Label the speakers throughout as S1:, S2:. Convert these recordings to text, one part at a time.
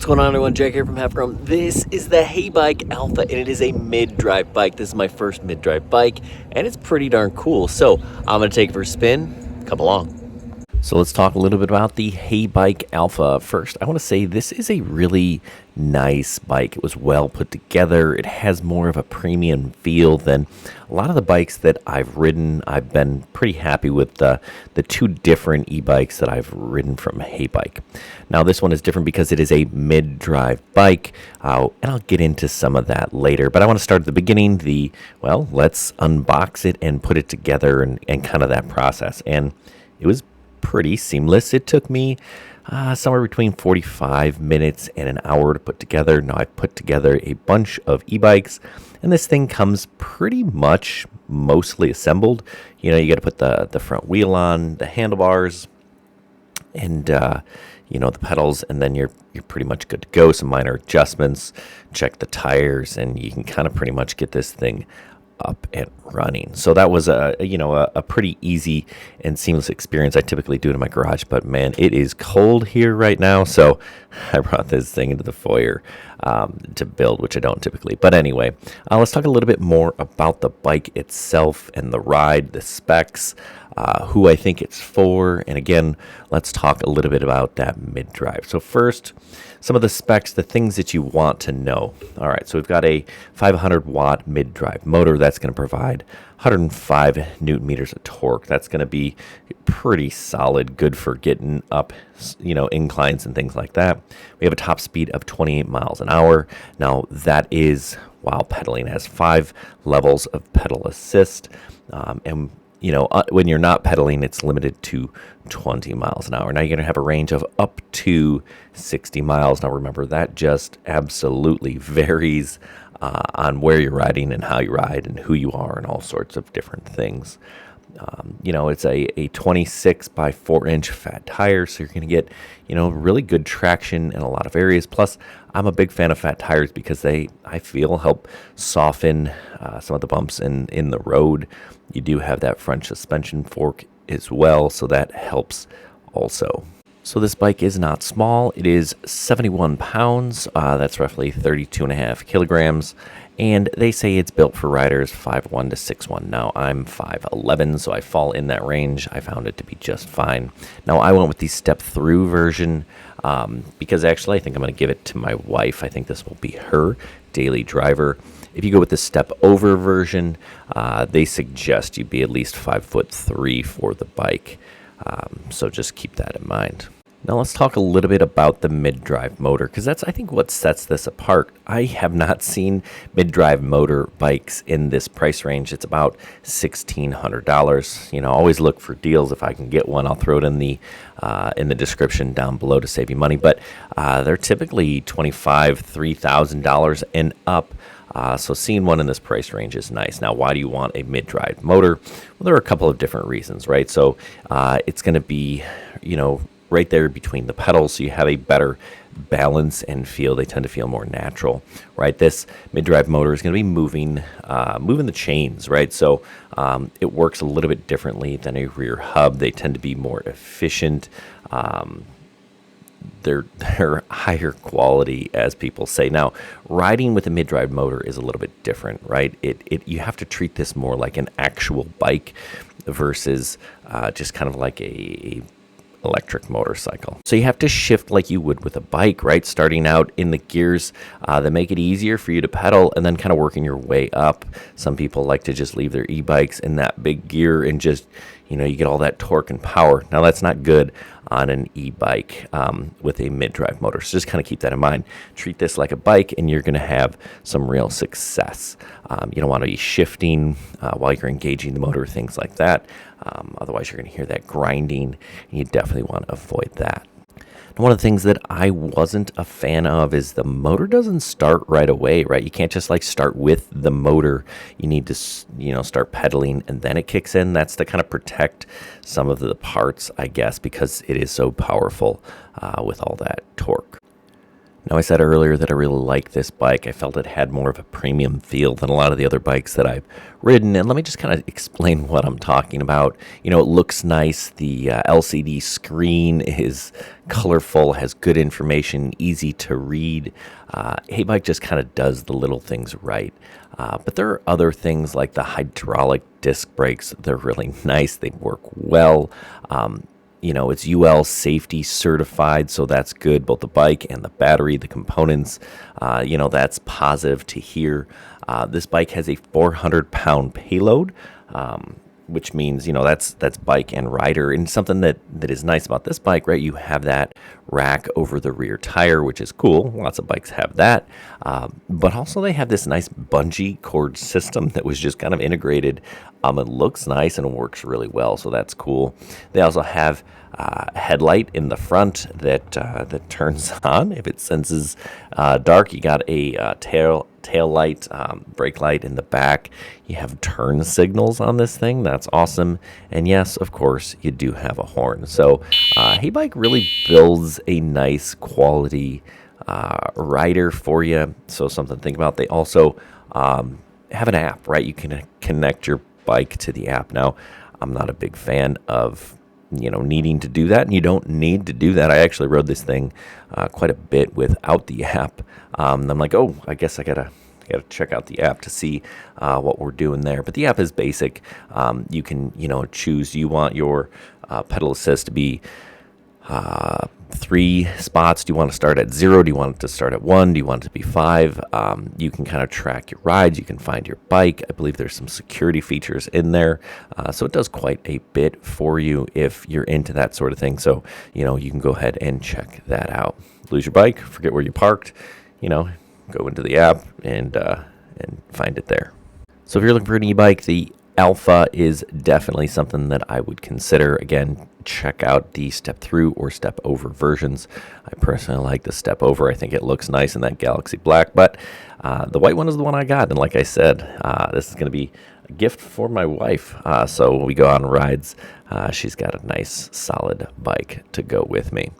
S1: going on, everyone? Jack here from HChrome. This is the Heybike Alpha, and it is a mid-drive bike. This is my first mid-drive bike, and it's pretty darn cool. So I'm going to take it for a spin. Come along. So let's talk a little bit about the Heybike Alpha. First, I want to say this is a really nice bike. It was well put together. It has more of a premium feel than a lot of the bikes that I've ridden. I've been pretty happy with the two different e-bikes that I've ridden from Heybike. Now this one is different because it is a mid-drive bike, and I'll get into some of that later. But I want to start at the beginning, let's unbox it and put it together and kind of that process. And it was pretty seamless. It took me somewhere between 45 minutes and an hour to put together. Now I've put together a bunch of e-bikes, and this thing comes pretty much mostly assembled. You know, you got to put the front wheel on, the handlebars, and the pedals, and then you're pretty much good to go. Some minor adjustments, check the tires, and you can kind of pretty much get this thing up and running. So that was a pretty easy and seamless experience. I typically do it in my garage, but man, it is cold here right now, so I brought this thing into the foyer to build, which I don't typically. But anyway, let's talk a little bit more about the bike itself and the ride, the specs, who I think it's for, and again, let's talk a little bit about that mid-drive. So first, some of the specs, the things that you want to know. All right, so we've got a 500-watt mid-drive motor that's going to provide 105 newton meters of torque. That's going to be pretty solid, good for getting up, inclines and things like that. We have a top speed of 28 miles an hour. Now that is while pedaling. It has 5 levels of pedal assist, and when you're not pedaling, it's limited to 20 miles an hour. Now you're going to have a range of up to 60 miles. Now remember, that just absolutely varies on where you're riding and how you ride and who you are and all sorts of different things. It's a 26 by 4 inch fat tire, so you're going to get, really good traction in a lot of areas. Plus, I'm a big fan of fat tires because I feel, help soften some of the bumps in the road. You do have that front suspension fork as well, so that helps also. So this bike is not small. It is 71 pounds. That's roughly 32.5 kilograms. And they say it's built for riders 5'1" to 6'1". Now, I'm 5'11", so I fall in that range. I found it to be just fine. Now, I went with the step-through version because actually I think I'm going to give it to my wife. I think this will be her daily driver. If you go with the step-over version, they suggest you be at least 5'3" for the bike. So just keep that in mind. Now let's talk a little bit about the mid-drive motor, because that's, I think, what sets this apart. I have not seen mid-drive motor bikes in this price range. It's about $1,600. Always look for deals. If I can get one, I'll throw it in the description down below to save you money. But they're typically $2,500, $3,000 and up. So seeing one in this price range is nice. Now, why do you want a mid-drive motor? Well, there are a couple of different reasons, right? So it's going to be, right there between the pedals, so you have a better balance and feel. They tend to feel more natural, right? This mid-drive motor is going to be moving the chains, right? So it works a little bit differently than a rear hub. They tend to be more efficient. They're higher quality, as people say. Now, riding with a mid-drive motor is a little bit different, right? You have to treat this more like an actual bike versus just kind of like a electric motorcycle. So you have to shift like you would with a bike, right? Starting out in the gears that make it easier for you to pedal, and then kind of working your way up. Some people like to just leave their e-bikes in that big gear and just, you get all that torque and power. Now that's not good on an e-bike with a mid-drive motor. So just kind of keep that in mind. Treat this like a bike and you're going to have some real success. You don't want to be shifting while you're engaging the motor, things like that. Otherwise, you're going to hear that grinding, and you definitely want to avoid that. And one of the things that I wasn't a fan of is the motor doesn't start right away, right? You can't just start with the motor. You need to, start pedaling and then it kicks in. That's to kind of protect some of the parts, I guess, because it is so powerful with all that torque. Now, I said earlier that I really like this bike. I felt it had more of a premium feel than a lot of the other bikes that I've ridden. And let me just kind of explain what I'm talking about. You know, it looks nice. The LCD screen is colorful, has good information, easy to read. Heybike just kind of does the little things right. But there are other things like the hydraulic disc brakes. They're really nice. They work well. You know, it's UL safety certified, so that's good. Both the bike and the battery, the components, you know, that's positive to hear. This bike has a 400-pound payload, which means, you know, that's bike and rider. And something that is nice about this bike, right, you have that rack over the rear tire, which is cool. Lots of bikes have that. But also they have this nice bungee cord system that was just kind of integrated. It looks nice and works really well, so that's cool. They also have a headlight in the front that turns on if it senses dark. You got a tail light, brake light in the back. You have turn signals on this thing. That's awesome. And yes, of course, you do have a horn. So Heybike really builds a nice quality rider for you. So something to think about. They also have an app, right? You can connect your bike to the app. Now, I'm not a big fan of, you know, needing to do that, and you don't need to do that. I actually rode this thing quite a bit without the app. I'm like, oh, I guess I gotta check out the app to see what we're doing there. But the app is basic. You can, you know, choose. You want your pedal assist to be 3 spots. Do you want to start at 0? Do you want it to start at 1? Do you want it to be 5? You can kind of track your rides. You can find your bike. I believe there's some security features in there. So it does quite a bit for you if you're into that sort of thing. So, you know, you can go ahead and check that out. Lose your bike, forget where you parked, you know, go into the app and find it there. So if you're looking for an e-bike, the Alpha is definitely something that I would consider. Again, check out the step through or step over versions. I personally like the step over. I think it looks nice in that Galaxy Black, but the white one is the one I got. And like I said, this is going to be a gift for my wife. So when we go on rides, she's got a nice solid bike to go with me.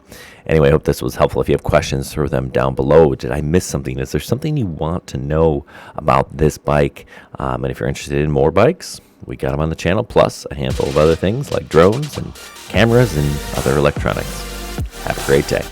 S1: Anyway, I hope this was helpful. If you have questions, throw them down below. Did I miss something? Is there something you want to know about this bike? And if you're interested in more bikes, we got them on the channel, plus a handful of other things like drones and cameras and other electronics. Have a great day.